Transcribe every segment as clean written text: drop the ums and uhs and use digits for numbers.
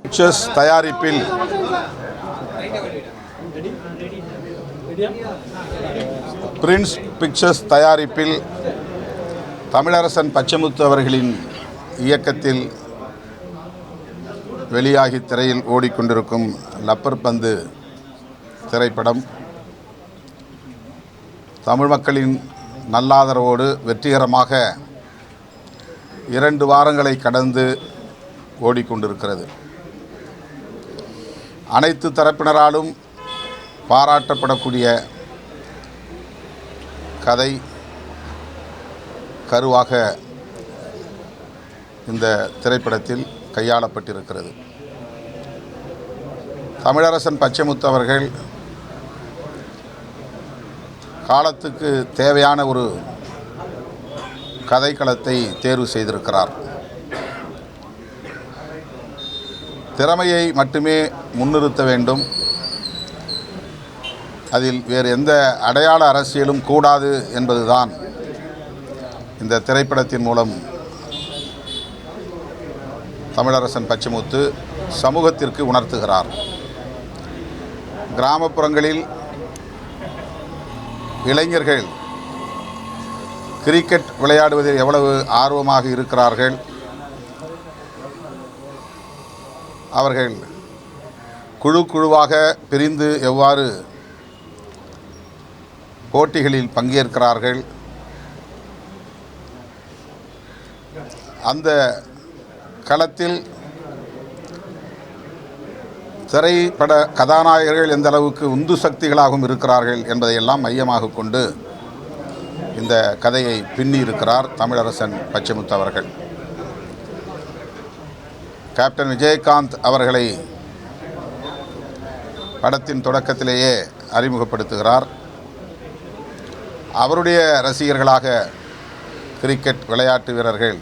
Pictures தயாரிப்பில் Prince pictures தயாரிப்பில் தமிழரசன் பச்சைமுத்து அவர்களின் இயக்கத்தில் வெளியாகி திரையில் ஓடிக்கொண்டிருக்கும் லப்பர் பந்து திரைப்படம் தமிழ் மக்களின் நல்லாதரவோடு வெற்றிகரமாக 2 வாரங்களை கடந்து ஓடிக்கொண்டிருக்கிறது. அனைத்து தரப்பினராலும் பாராட்டப்படக்கூடிய கதை கருவாக இந்த திரைப்படத்தில் கையாளப்பட்டிருக்கிறது. தமிழரசன் பச்சைமுத்து அவர்கள் காலத்துக்கு தேவையான ஒரு கதைக்களத்தை தேர்வு செய்திருக்கிறார். திறமையை மட்டுமே முன்னிறுத்த வேண்டும், அதில் வேறு எந்த அடையாள அரசியலும் கூடாது என்பதுதான் இந்த திரைப்படத்தின் மூலம் தமிழரசன் பச்சைமுத்து சமூகத்திற்கு உணர்த்துகிறார். கிராமப்புறங்களில் இளைஞர்கள் கிரிக்கெட் விளையாடுவதில் எவ்வளவு ஆர்வமாக இருக்கிறார்கள், அவர்கள் குழுவாக பிரிந்து எவ்வாறு போட்டிகளில் பங்கேற்கிறார்கள், அந்த களத்தில் திரைப்பட கதாநாயகர்கள் எந்த அளவுக்கு உந்து சக்திகளாகவும் இருக்கிறார்கள் என்பதையெல்லாம் மையமாக கொண்டு இந்த கதையை பின்னியிருக்கிறார் தமிழரசன் பச்சைமுத்து அவர்கள். கேப்டன் விஜயகாந்த் அவர்களை படத்தின் தொடக்கத்திலேயே அறிமுகப்படுத்துகிறார். அவருடைய ரசிகர்களாக கிரிக்கெட் விளையாட்டு வீரர்கள்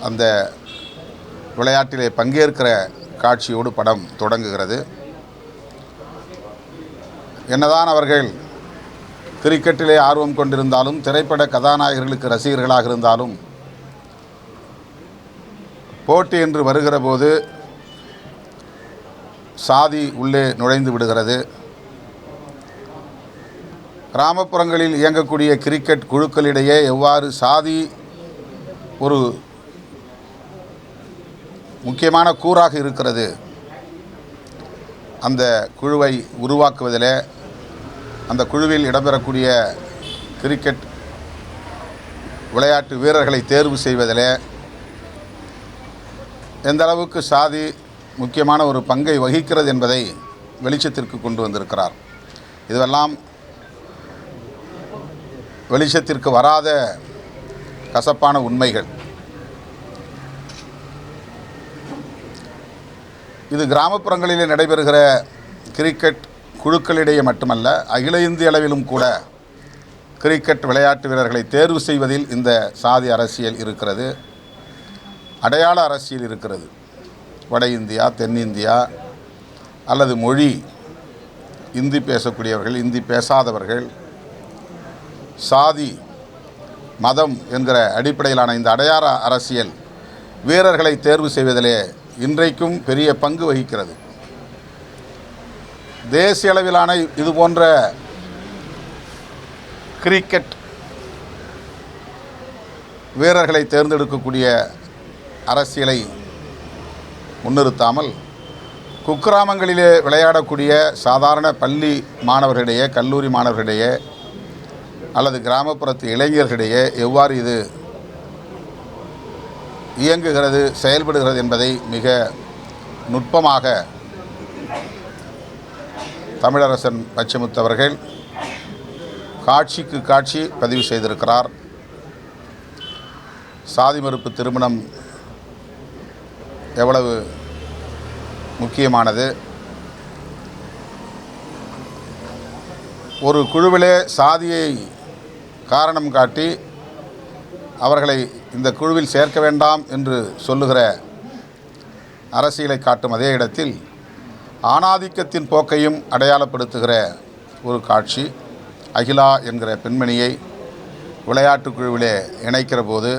அந்த விளையாட்டிலே பங்கேற்கிற காட்சியோடு படம் தொடங்குகிறது. என்னதான் அவர்கள் கிரிக்கெட்டிலே ஆர்வம் கொண்டிருந்தாலும், திரைப்பட கதாநாயகர்களுக்கு ரசிகர்களாக இருந்தாலும், போட்டி என்று வருகிற போது சாதி உள்ளே நுழைந்து விடுகிறது. கிராமப்புறங்களில் இயங்கக்கூடிய கிரிக்கெட் குழுக்களிடையே எவ்வாறு சாதி ஒரு முக்கியமான கூறாக இருக்கிறது, அந்த குழுவை உருவாக்குவதில், அந்த குழுவில் இடம்பெறக்கூடிய கிரிக்கெட் விளையாட்டு வீரர்களை தேர்வு செய்வதில் எந்த அளவுக்கு சாதி முக்கியமான ஒரு பங்கை வகிக்கிறது என்பதை வெளிச்சத்திற்கு கொண்டு வந்திருக்கிறார். இதுவெல்லாம் வெளிச்சத்திற்கு வராத கசப்பான உண்மைகள். இது கிராமப்புறங்களிலே நடைபெறுகிற கிரிக்கெட் குழுக்களிடையே மட்டுமல்ல, அகில இந்திய அளவிலும் கூட கிரிக்கெட் விளையாட்டு வீரர்களை தேர்வு செய்வதில் இந்த சாதி அரசியல் இருக்கிறது, அடையாள அரசியல் இருக்கிறது. வட இந்தியா, தென்னிந்தியா அல்லது மொழி இந்தி பேசக்கூடியவர்கள், இந்தி பேசாதவர்கள், சாதி மதம் என்கிற அடிப்படையிலான இந்த அடையாள அரசியல் வீரர்களை தேர்வு செய்வதிலே இன்றைக்கும் பெரிய பங்கு வகிக்கிறது. தேசிய அளவிலான இது போன்ற கிரிக்கெட் வீரர்களை தேர்ந்தெடுக்கக்கூடிய அரசியலை முன்னிறுத்தாமல், குக்கிராமங்களிலே விளையாடக்கூடிய சாதாரண பள்ளி மாணவர்களிடையே, கல்லூரி மாணவர்களிடையே அல்லது கிராமப்புறத்து இளைஞர்களிடையே எவ்வாறு இது இயங்குகிறது, செயல்படுகிறது என்பதை மிக நுட்பமாக தமிழரசன் பச்சைமுத்து அவர்கள் காட்சிக்கு காட்சி பதிவு செய்திருக்கிறார். சாதி மறுப்பு திருமணம் எவ்வளவு முக்கியமானது, ஒரு குழுவிலே சாதியை காரணம் காட்டி அவர்களை இந்த குழுவில் சேர்க்க வேண்டாம் என்று சொல்லுகிற அரசியலை காட்டும் அதே இடத்தில் ஆணாதிக்கத்தின் போக்கையும் அடையாளப்படுத்துகிற ஒரு காட்சி. அகிலா என்கிற பெண்மணியை விளையாட்டு குழுவிலே இணைக்கிற போது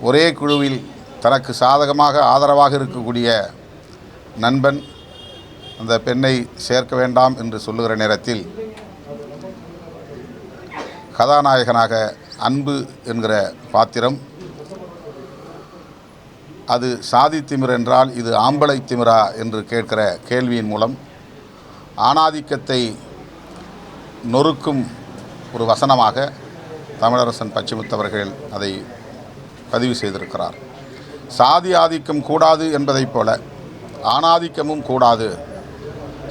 ஒரே குழுவில் தனக்கு சாதகமாக ஆதரவாக இருக்கக்கூடிய நண்பன் அந்த பெண்ணை சேர்க்க வேண்டாம் என்று சொல்லுகிற நேரத்தில் கதாநாயகனாக அன்பு என்கிற பாத்திரம் அது சாதி திமிர் என்றால் இது ஆம்பளை திமிரா என்று கேட்கிற கேள்வியின் மூலம் ஆணாதிக்கத்தை நொறுக்கும் ஒரு வசனமாக தமிழரசன் பச்சைமுத்தவர்கள் அதை பதிவு செய்திருக்கிறார். சாதி ஆதிக்கம் கூடாது என்பதைப் போல ஆணாதிக்கமும் கூடாது,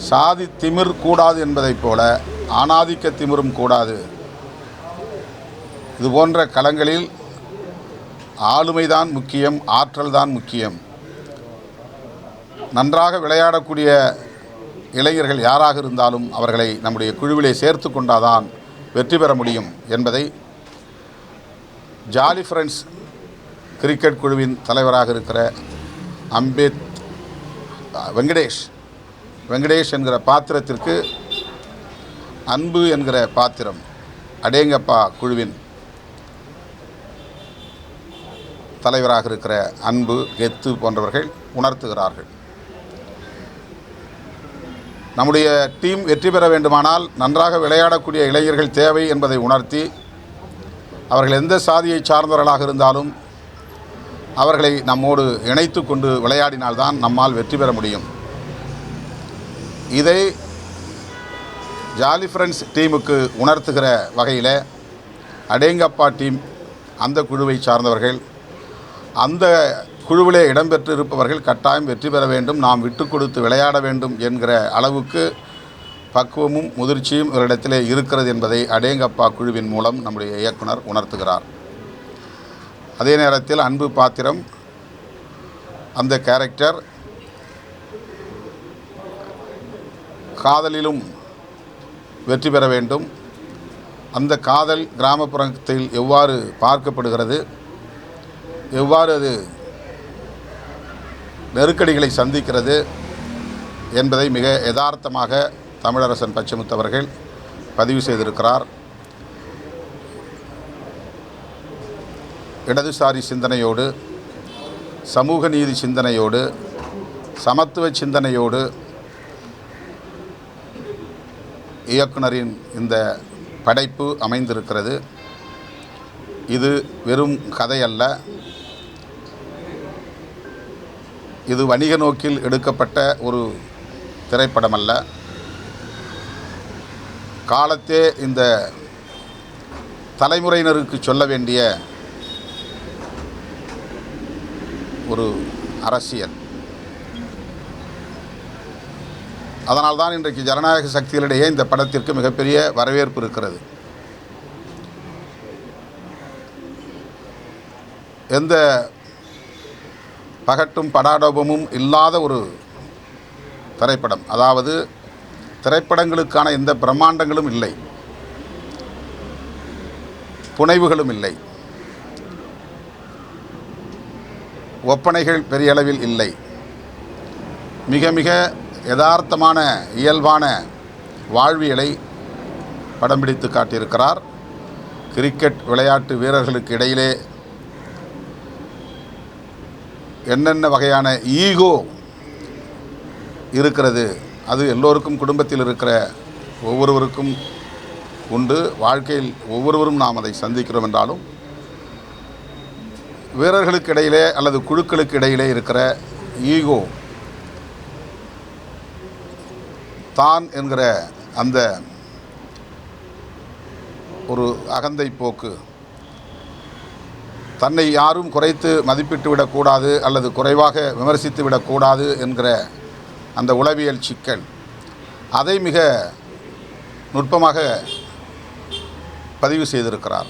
சாதி திமிர் கூடாது என்பதைப் போல ஆணாதிக்க திமிரும் கூடாது. இது போன்ற களங்களில் ஆளுமைதான் முக்கியம், ஆற்றல் தான் முக்கியம். நன்றாக விளையாடக்கூடிய இளைஞர்கள் யாராக இருந்தாலும் அவர்களை நம்முடைய குழுவிலே சேர்த்து கொண்டாதான் வெற்றி பெற முடியும் என்பதை ஜாலி ஃப்ரெண்ட்ஸ் கிரிக்கெட் குழுவின் தலைவராக இருக்கிற வெங்கடேஷ் என்கிற பாத்திரத்திற்கு அன்பு என்கிற பாத்திரம் அடேங்கப்பா குழுவின் தலைவராக இருக்கிற அன்பு, கெத்து போன்றவர்கள் உணர்த்துகிறார்கள். நம்முடைய டீம் வெற்றி பெற வேண்டுமானால் நன்றாக விளையாடக்கூடிய இளைஞர்கள் தேவை என்பதை உணர்த்தி அவர்கள் எந்த சாதியை சார்ந்தவர்களாக இருந்தாலும் அவர்களை நம்மோடு இணைத்து கொண்டு விளையாடினால்தான் நம்மால் வெற்றி பெற முடியும். இதை ஜாலி ஃப்ரெண்ட்ஸ் டீமுக்கு உணர்த்துகிற வகையில் அடேங்கப்பா டீம் அந்த குழுவை சார்ந்தவர்கள் அந்த குழுவிலே இடம்பெற்று இருப்பவர்கள் கட்டாயம் வெற்றி பெற வேண்டும், நாம் விட்டு கொடுத்து விளையாட வேண்டும் என்கிற அளவுக்கு பக்குவமும் முதிர்ச்சியும் இவரிடத்திலே இருக்கிறது என்பதை அடேங்கப்பா குழுவின் மூலம் நம்முடைய இயக்குனர் உணர்த்துகிறார். அதே நேரத்தில் அன்பு பாத்திரம் அந்த கேரக்டர் காதலிலும் வெற்றி பெற வேண்டும். அந்த காதல் கிராமப்புறத்தில் எவ்வாறு பார்க்கப்படுகிறது, எவ்வாறு அது நெருக்கடிகளை சந்திக்கிறது என்பதை மிக யதார்த்தமாக தமிழரசன் பச்சைமுத்தவர்கள் பதிவு செய்திருக்கிறார். இடதுசாரி சிந்தனையோடு, சமூக நீதி சிந்தனையோடு, சமத்துவ சிந்தனையோடு இயக்குனரின் இந்த படைப்பு அமைந்திருக்கிறது. இது வெறும் கதை அல்ல, இது வணிக நோக்கில் எடுக்கப்பட்ட ஒரு திரைப்படம் அல்ல. காலத்தே இந்த தலைமுறையினருக்கு சொல்ல வேண்டிய ஒரு அரசியல். அதனால்தான் இன்றைக்கு ஜனநாயக சக்திகளிடையே இந்த படத்திற்கு மிகப்பெரிய வரவேற்பு இருக்கிறது. எந்த பகட்டும் படாடோபமும் இல்லாத ஒரு திரைப்படம். அதாவது திரைப்படங்களுக்கான எந்த பிரம்மாண்டங்களும் இல்லை, புனைவுகளும் இல்லை, ஒப்பனைகள் பெரிய அளவில் இல்லை. மிக மிக யதார்த்தமான இயல்பான வாழ்வியலை படம் பிடித்து காட்டியிருக்கிறார். கிரிக்கெட் விளையாட்டு வீரர்களுக்கு இடையிலே என்னென்ன வகையான ஈகோ இருக்கிறது, அது எல்லோருக்கும் குடும்பத்தில் இருக்கிற ஒவ்வொருவருக்கும் உண்டு. வாழ்க்கையில் ஒவ்வொருவரும் நாம் அதை சந்திக்கிறோம் என்றாலும் வீரர்களுக்கு இடையிலே அல்லது குழுக்களுக்கு இடையிலே இருக்கிற ஈகோ, தான் என்கிற அந்த ஒரு அகந்தை போக்கு, தன்னை யாரும் குறைத்து மதிப்பிட்டு விடக்கூடாது அல்லது குறைவாக விமர்சித்து விடக்கூடாது என்கிற அந்த உளவியல் சிக்கல், அதை மிக நுட்பமாக பதிவு செய்திருக்கிறார்.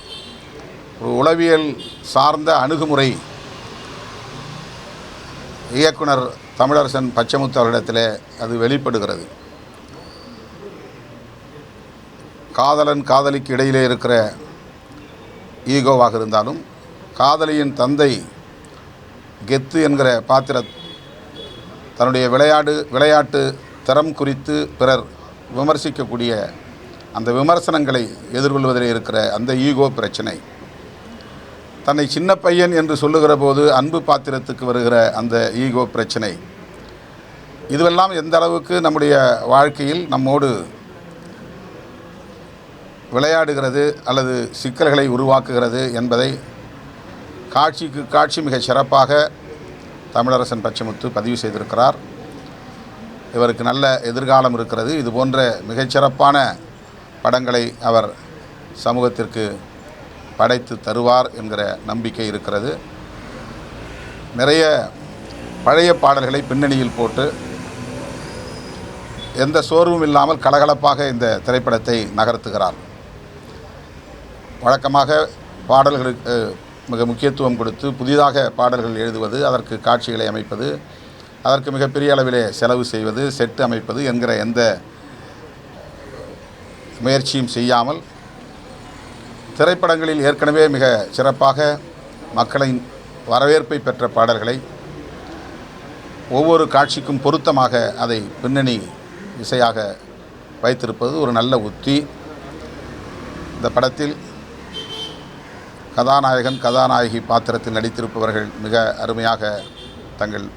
ஒரு உளவியல் சார்ந்த அணுகுமுறை இயக்குனர் தமிழரசன் பச்சைமுத்து அவரிடத்தில் அது வெளிப்படுகிறது. காதலன் காதலிக்கு இடையிலே இருக்கிற ஈகோவாக இருந்தாலும், காதலியின் தந்தை கெத்து என்கிற பாத்திர தன்னுடைய விளையாட்டு தரம் குறித்து பிறர் விமர்சிக்கக்கூடிய அந்த விமர்சனங்களை எதிர்கொள்வதில் இருக்கிற அந்த ஈகோ பிரச்சனை, தன்னை சின்ன பையன் என்று சொல்லுகிற போது அன்பு பாத்திரத்துக்கு வருகிற அந்த ஈகோ பிரச்சனை, இதுவெல்லாம் எந்த அளவுக்கு நம்முடைய வாழ்க்கையில் நம்மோடு விளையாடுகிறது அல்லது சிக்கல்களை உருவாக்குகிறது என்பதை காட்சிக்கு காட்சி மிக சிறப்பாக தமிழரசன் பச்சைமுத்து பதிவு செய்திருக்கிறார். இவருக்கு நல்ல எதிர்காலம் இருக்கிறது. இது போன்ற மிகச்சிறப்பான படங்களை அவர் சமூகத்திற்கு படைத்து தருவார் என்கிற நம்பிக்கை இருக்கிறது. நிறைய பழைய பாடல்களை பின்னணியில் போட்டு எந்த சோர்வும் இல்லாமல் கலகலப்பாக இந்த திரைப்படத்தை நகர்த்துகிறார். வழக்கமாக பாடல்களுக்கு மிக முக்கியத்துவம் கொடுத்து புதிதாக பாடல்கள் எழுதுவது, அதற்கு காட்சிகளை அமைப்பது, அதற்கு மிகப்பெரிய அளவிலே செலவு செய்வது, செட்டு அமைப்பது என்கிற எந்த முயற்சியும் செய்யாமல் திரைப்படங்களில் ஏற்கனவே மிக சிறப்பாக மக்களின் வரவேற்பை பெற்ற பாடல்களை ஒவ்வொரு காட்சிக்கும் பொருத்தமாக அதை பின்னணி இசையாக வைத்திருப்பது ஒரு நல்ல உத்தி. இந்த படத்தில் கதாநாயகன் கதாநாயகி பாத்திரத்தில் நடித்திருப்பவர்கள் மிக அருமையாக தங்கள்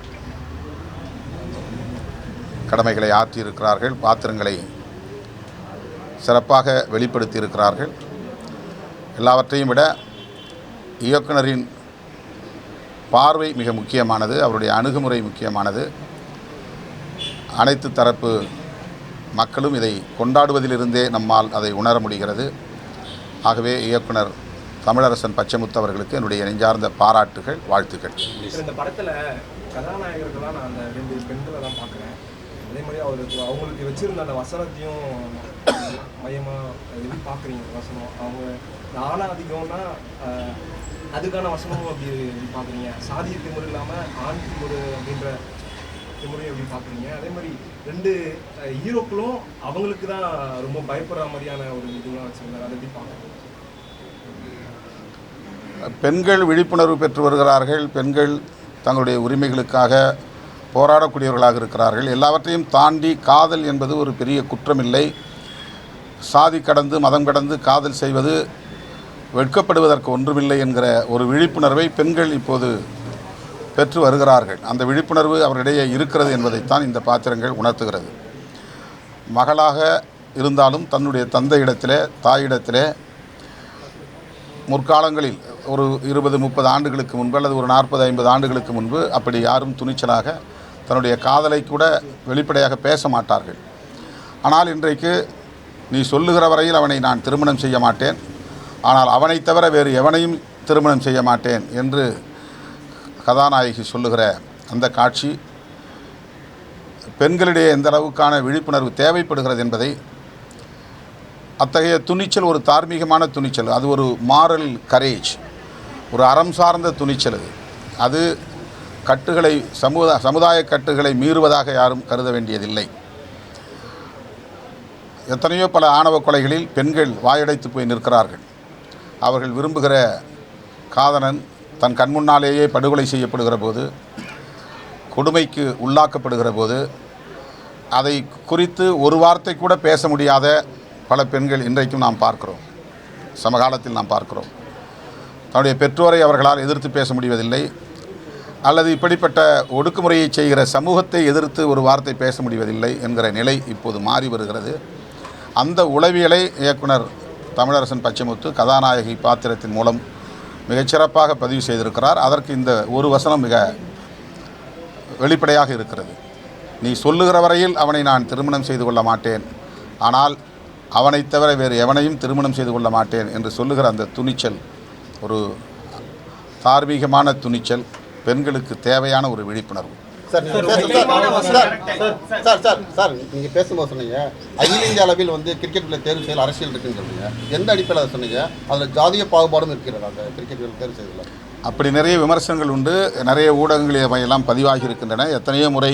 கடமைகளை ஆற்றியிருக்கிறார்கள். பாத்திரங்களை சிறப்பாக வெளிப்படுத்தியிருக்கிறார்கள். எல்லாவற்றையும் விட இயக்குனரின் பார்வை மிக முக்கியமானது, அவருடைய அணுகுமுறை முக்கியமானது. அனைத்து தரப்பு மக்களும் இதை கொண்டாடுவதிலிருந்தே நம்மால் அதை உணர முடிகிறது. ஆகவே இயக்குனர் தமிழரசன் பச்சைமுத்து அவர்களுக்கு என்னுடைய நெஞ்சார்ந்த பாராட்டுகள், வாழ்த்துக்கள். இந்த படத்தில் கதாநாயகர்களாக நான் அந்த 2 பெண்களை தான் பார்க்குறேன். அதே மாதிரி அவங்களுக்கு வச்சுருந்த அந்த வசனத்தையும் மையமாக எப்படி பார்க்குறீங்க? வசனம் அவங்க ஆண் அதிகம்னா அதுக்கான வசனமும் அப்படி பார்க்குறீங்க. சாதிய திமுறை இல்லாமல் ஆண் திமுறை அப்படின்ற திமுறையும் எப்படி பார்க்குறீங்க? அதே மாதிரி 2 ஹீரோக்களும் அவங்களுக்கு தான் ரொம்ப பயப்படுற மாதிரியான ஒரு இதுலாம் வச்சுருந்தாங்க. அதை எப்படி பார்க்குறீங்க? பெண்கள் விழிப்புணர்வு பெற்று வருகிறார்கள். பெண்கள் தங்களுடைய உரிமைகளுக்காக போராடக்கூடியவர்களாக இருக்கிறார்கள். எல்லாவற்றையும் தாண்டி காதல் என்பது ஒரு பெரிய குற்றமில்லை. சாதி கடந்து மதம் கடந்து காதல் செய்வது வெட்கப்படுவதற்கு ஒன்றுமில்லை என்கிற ஒரு விழிப்புணர்வை பெண்கள் இப்போது பெற்று வருகிறார்கள். அந்த விழிப்புணர்வு அவரிடையே இருக்கிறது என்பதைத்தான் இந்த பாத்திரங்கள் உணர்த்துகிறது. மகளாக இருந்தாலும் தன்னுடைய தந்தையிடத்திலே, தாயிடத்திலே முற்காலங்களில் ஒரு 20-30 ஆண்டுகளுக்கு முன்பு அல்லது ஒரு 40-50 ஆண்டுகளுக்கு முன்பு அப்படி யாரும் துணிச்சலாக தன்னுடைய காதலை கூட வெளிப்படையாக பேச மாட்டார்கள். ஆனால் இன்றைக்கு நீ சொல்லுகிற வரையில் அவனை நான் திருமணம் செய்ய மாட்டேன், ஆனால் அவனை தவிர வேறு எவனையும் திருமணம் செய்ய மாட்டேன் என்று கதாநாயகி சொல்லுகிற அந்த காட்சி பெண்களிடையே எந்த அளவுக்கான விழிப்புணர்வு தேவைப்படுகிறது என்பதை, அத்தகைய துணிச்சல் ஒரு தார்மீகமான துணிச்சல், அது ஒரு மாரல் கரேஜ், ஒரு அறம் சார்ந்த துணிச்சல். அது கட்டுகளை சமுதாய கட்டுகளை மீறுவதாக யாரும் கருத வேண்டியதில்லை. எத்தனையோ பல ஆணவ கொலைகளில் பெண்கள் வாயடைத்து போய் நிற்கிறார்கள். அவர்கள் விரும்புகிற காதலன் தன் கண்முன்னாலேயே படுகொலை செய்யப்படுகிற போது, கொடுமைக்கு உள்ளாக்கப்படுகிற போது அதை குறித்து ஒரு வார்த்தை கூட பேச முடியாத பல பெண்கள் இன்றைக்கும் நாம் பார்க்கிறோம், சமகாலத்தில் நாம் பார்க்கிறோம். தன்னுடைய பெற்றோரை அவர்களால் எதிர்த்து பேச முடிவதில்லை, அல்லது இப்படிப்பட்ட ஒடுக்குமுறையை செய்கிற சமூகத்தை எதிர்த்து ஒரு வார்த்தை பேச முடிவதில்லை என்கிற நிலை இப்போது மாறி வருகிறது. அந்த உளவியலை இயக்குனர் தமிழரசன் பச்சைமுத்து கதாநாயகி பாத்திரத்தின் மூலம் மிகச்சிறப்பாக பதிவு செய்திருக்கிறார். அதற்கு இந்த ஒரு வசனம் மிக வெளிப்படையாக இருக்கிறது. நீ சொல்லுகிற வரையில் அவனை நான் திருமணம் செய்து கொள்ள மாட்டேன், ஆனால் அவனை தவிர வேறு எவனையும் திருமணம் செய்து கொள்ள மாட்டேன் என்று சொல்லுகிற அந்த துணிச்சல் ஒரு தார்மீகமான துணிச்சல், பெண்களுக்கு தேவையான ஒரு விழிப்புணர்வு. சார் நீங்கள் பேசும்போது சொன்னீங்க அகில இந்திய அளவில் வந்து கிரிக்கெட்டில் தேர்வு செய்யல அரசியல் இருக்குன்னு சொன்னீங்க. எந்த அடிப்படையில் அதை சொன்னீங்க? அதில் ஜாதிய பாகுபாடும் இருக்கிறது அந்த கிரிக்கெட்டில் தேர்வு செய்ததில்? அப்படி நிறைய விமர்சனங்கள் உண்டு, நிறைய ஊடகங்கள் அவையெல்லாம் பதிவாகி இருக்கின்றன. எத்தனையோ முறை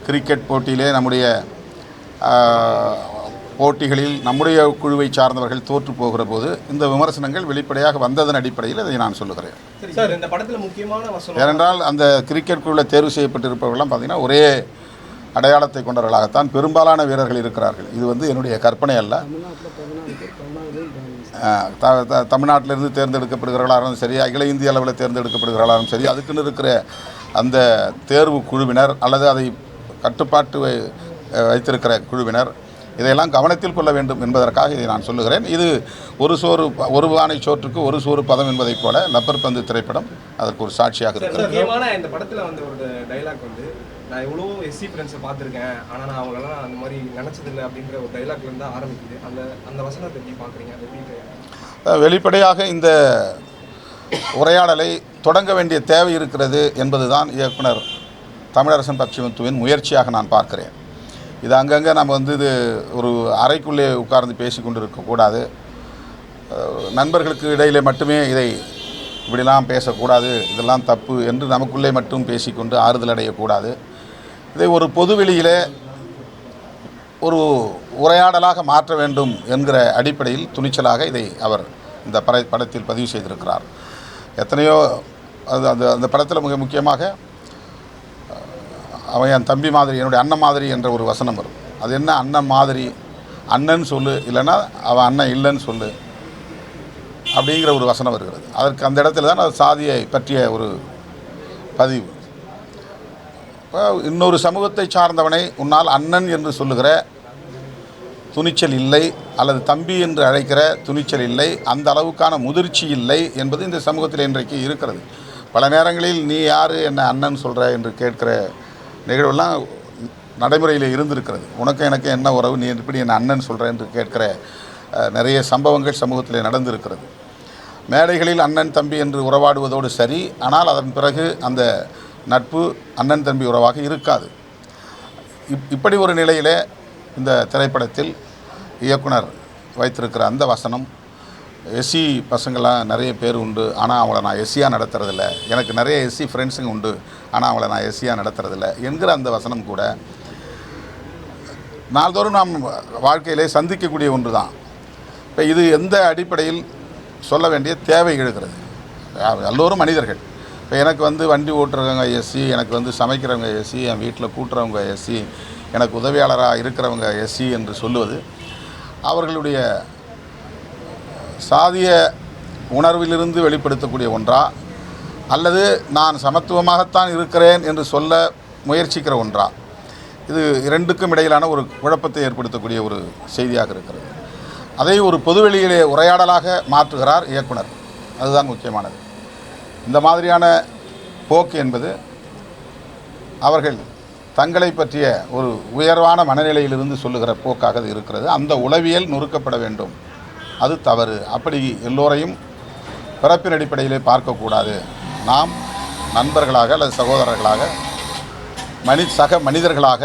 கிரிக்கெட் போட்டியிலே நம்முடைய போட்டிகளில் நம்முடைய குழுவை சார்ந்தவர்கள் தோற்று போகிற போது இந்த விமர்சனங்கள் வெளிப்படையாக வந்ததன் அடிப்படையில் இதை நான் சொல்லுகிறேன். ஏனென்றால் அந்த கிரிக்கெட் குழுவில் தேர்வு செய்யப்பட்டிருப்பவர்கள்லாம் பார்த்திங்கன்னா ஒரே அடையாளத்தை கொண்டவர்களாகத்தான் பெரும்பாலான வீரர்கள் இருக்கிறார்கள். இது வந்து என்னுடைய கற்பனை அல்ல. தமிழ்நாட்டிலிருந்து தேர்ந்தெடுக்கப்படுகிறவர்களாக இருந்தாலும் சரி, அகில இந்திய அளவில் தேர்ந்தெடுக்கப்படுகிறவர்களாலும் சரி, அதுக்குன்னு இருக்கிற அந்த தேர்வு குழுவினர் அல்லது அதை கட்டுப்பாட்டு வைத்திருக்கிற குழுவினர் இதையெல்லாம் கவனத்தில் கொள்ள வேண்டும் என்பதற்காக இதை நான் சொல்லுகிறேன். இது ஒரு பானை சோற்றுக்கு ஒரு சோறு பதம் என்பதைப் போல லப்பர் பந்து திரைப்படம் அதற்கு ஒரு சாட்சியாக இருக்கிறது. முக்கியமான இந்த படத்தில் வந்து ஒரு டைலாக் வந்து, நான் எவ்வளோ எஸ்சி ஃப்ரெண்ட்ஸை பார்த்துருக்கேன், ஆனால் நான் அவங்களெல்லாம் அந்த மாதிரி நினச்சதில்லை அப்படின்ற ஒரு டைலாக்லேருந்து தான் ஆரம்பிக்குது. அந்த வசனத்தை எப்படி பார்க்குறீங்க? அது எப்படி வெளிப்படையாக இந்த உரையாடலை தொடங்க வேண்டிய தேவை இருக்கிறது என்பதுதான் இயக்குனர் தமிழரசன் பச்சைமுத்துவின் முயற்சியாக நான் பார்க்கிறேன். இது அங்கங்கே நம்ம வந்து இது ஒரு அறைக்குள்ளே உட்கார்ந்து பேசி கொண்டு இருக்கக்கூடாது. நண்பர்களுக்கு இடையிலே மட்டுமே இதை இப்படிலாம் பேசக்கூடாது, இதெல்லாம் தப்பு என்று நமக்குள்ளே மட்டும் பேசிக்கொண்டு ஆறுதல் அடையக்கூடாது. இதை ஒரு பொதுவெளியிலே ஒரு உரையாடலாக மாற்ற வேண்டும் என்கிற அடிப்படையில் துணிச்சலாக இதை அவர் இந்த படத்தில் பதிவு செய்திருக்கிறார். எத்தனையோ அந்த படத்தில் மிக முக்கியமாக அவன் என் தம்பி மாதிரி, என்னுடைய அண்ணன் மாதிரி என்ற ஒரு வசனம் வரும். அது என்ன, அண்ணன் மாதிரி, அண்ணன் சொல்லு, இல்லைன்னா அவன் அண்ணன் இல்லைன்னு சொல்லு அப்படிங்கிற ஒரு வசனம் வருகிறது. அதற்கு அந்த இடத்துல தான் அது சாதியை பற்றிய ஒரு பதிவு. இன்னொரு சமூகத்தை சார்ந்தவனை உன்னால் அண்ணன் என்று சொல்லுகிற துணிச்சல் இல்லை, அல்லது தம்பி என்று அழைக்கிற துணிச்சல் இல்லை, அந்த அளவுக்கான முதிர்ச்சி இல்லை என்பது இந்த சமூகத்தில் இன்றைக்கு இருக்கிறது. பல நேரங்களில் நீ யார் என்ன அண்ணன் சொல்கிற என்று கேட்கிற நிகழ்வெல்லாம் நடைமுறையில் இருந்திருக்கிறது. உனக்கு எனக்கு என்ன உறவு, நீ எப்படி என்ன அண்ணன் சொல்கிற என்று கேட்கிற நிறைய சம்பவங்கள் சமூகத்தில் நடந்திருக்கிறது. மேடைகளில் அண்ணன் தம்பி என்று உறவாடுவதோடு சரி, ஆனால் அதன் பிறகு அந்த நட்பு அண்ணன் தம்பி உறவாக இருக்காது. இப்படி ஒரு நிலையில் இந்த திரைப்படத்தில் இயக்குனர் வைத்திருக்கிற அந்த வசனம், எஸ்சி பசங்களாம் நிறைய பேர் உண்டு, ஆனால் அவங்கள நான் எஸ்சியாக நடத்துறதில்ல, எனக்கு நிறைய எஸ்சி ஃப்ரெண்ட்ஸுங்க உண்டு, ஆனால் அவங்கள நான் எஸ்சியாக நடத்துறதில்ல என்கிற அந்த வசனம் கூட நாள்தோறும் நாம் வாழ்க்கையிலே சந்திக்கக்கூடிய ஒன்று தான். இப்போ இது எந்த அடிப்படையில் சொல்ல வேண்டிய தேவை எழுகிறது? எல்லோரும் மனிதர்கள். இப்போ எனக்கு வந்து வண்டி ஓட்டுறவங்க எஸ்சி, எனக்கு வந்து சமைக்கிறவங்க எஸ்சி, என் வீட்டில் கூட்டுறவங்க எஸ்சி, எனக்கு உதவியாளராக இருக்கிறவங்க எஸ்சி என்று சொல்லுவது அவர்களுடைய சாதிய உணர்விலிருந்து வெளிப்படுத்தக்கூடிய ஒன்றா, அல்லது நான் சமத்துவமாகத்தான் இருக்கிறேன் என்று சொல்ல முயற்சிக்கிற ஒன்றா? இது இரண்டுக்கும் இடையிலான ஒரு குழப்பத்தை ஏற்படுத்தக்கூடிய ஒரு செய்தியாக இருக்கிறது. அதை ஒரு பொதுவெளியிலே உரையாடலாக மாற்றுகிறார் இயக்குனர். அதுதான் முக்கியமானது. இந்த மாதிரியான போக்கு என்பது அவர்கள் தங்களை பற்றிய ஒரு உயர்வான மனநிலையிலிருந்து சொல்லுகிற போக்காக அது இருக்கிறது. அந்த உளவியல் நொறுக்கப்பட வேண்டும். அது தவறு. அப்படி எல்லோரையும் பிறப்பின் அடிப்படையிலே பார்க்கக்கூடாது. நாம் நண்பர்களாக அல்லது சகோதரர்களாக சக மனிதர்களாக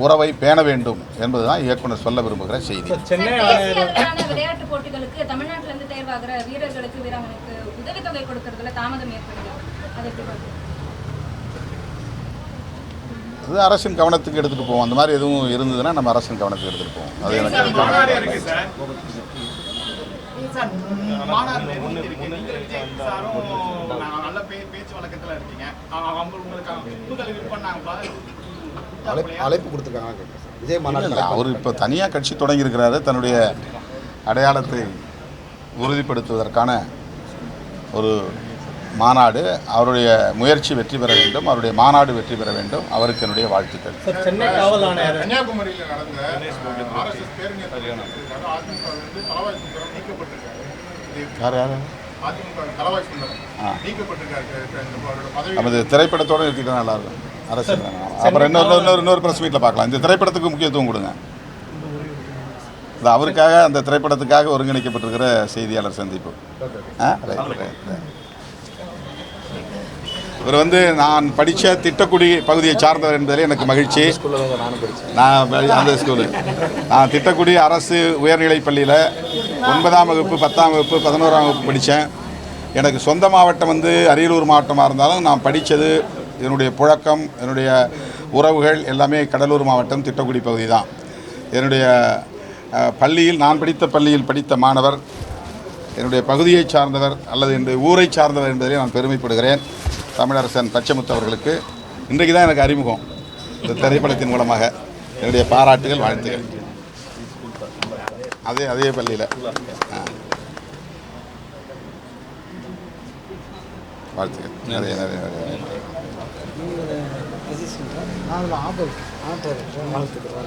உறவை பேண வேண்டும் என்பதுதான் இயக்குனர் சொல்ல விரும்புகிற செய்தி. விளையாட்டு போட்டிகளுக்கு தமிழ்நாட்டிலிருந்து தேர்வாகிற வீரர்களுக்கு வீராங்கனைக்கு உதவித்தொகை கொடுக்கறதுல தாமதம் ஏற்படுகிறது. அது அரசின் கவனத்துக்கு எடுத்துகிட்டு போவோம். அந்த மாதிரி எதுவும் இருந்ததுன்னா நம்ம அரசின் கவனத்துக்கு எடுத்துகிட்டு போவோம். அது எனக்கு அழைப்பு கொடுத்துருக்காங்க. அவர் இப்போ தனியாக கட்சி தொடங்கியிருக்கிறாரு. தன்னுடைய அடையாளத்தை உறுதிப்படுத்துவதற்கான ஒரு மாநாடு. அவருடைய முயற்சி வெற்றி பெற வேண்டும், அவருடைய மாநாடு வெற்றி பெற வேண்டும். அவருக்கு என்னுடைய வாழ்த்துக்கள். சென்னை காவல் ஆணையர் கன்னியாகுமரியில் நடந்த RSS பேரணி நமது திரைப்படத்தோடு நிறுத்திட்டு நல்லா இருக்கும். அரசு அப்புறம் இன்னொரு ப்ரெஸ் மீட்டில் பார்க்கலாம். இந்த திரைப்படத்துக்கு முக்கியத்துவம் கொடுங்க. அவருக்காக அந்த திரைப்படத்துக்காக ஒருங்கிணைக்கப்பட்டிருக்கிற செய்தியாளர் சந்திப்பு. இவர் வந்து நான் படித்த திட்டக்குடி பகுதியை சார்ந்தவர் என்பதில் எனக்கு மகிழ்ச்சி. நான் அந்த ஸ்கூலு நான் திட்டக்குடி அரசு உயர்நிலைப் பள்ளியில் 9ஆம் வகுப்பு 10ஆம் வகுப்பு 11ஆம் வகுப்பு படித்தேன். எனக்கு சொந்த மாவட்டம் வந்து அரியலூர் மாவட்டமாக இருந்தாலும் நான் படித்தது, என்னுடைய புழக்கம், என்னுடைய உறவுகள் எல்லாமே கடலூர் மாவட்டம் திட்டக்குடி பகுதி தான். என்னுடைய பள்ளியில், நான் படித்த பள்ளியில் படித்த மாணவர் என்னுடைய பகுதியை சார்ந்தவர் அல்லது என்னுடைய ஊரை சார்ந்தவர் என்பதிலே நான் பெருமைப்படுகிறேன். தமிழரசன் பச்சைமுத்து அவர்களுக்கு இன்றைக்கு தான் எனக்கு அறிமுகம். இந்த திரைப்படத்தின் மூலமாக என்னுடைய பாராட்டுகள், வாழ்த்துக்கள். அதே பள்ளியில் வாழ்த்துக்கள். நிறைய நிறைய நிறைய நான் வாழ்த்துக்கிறேன்.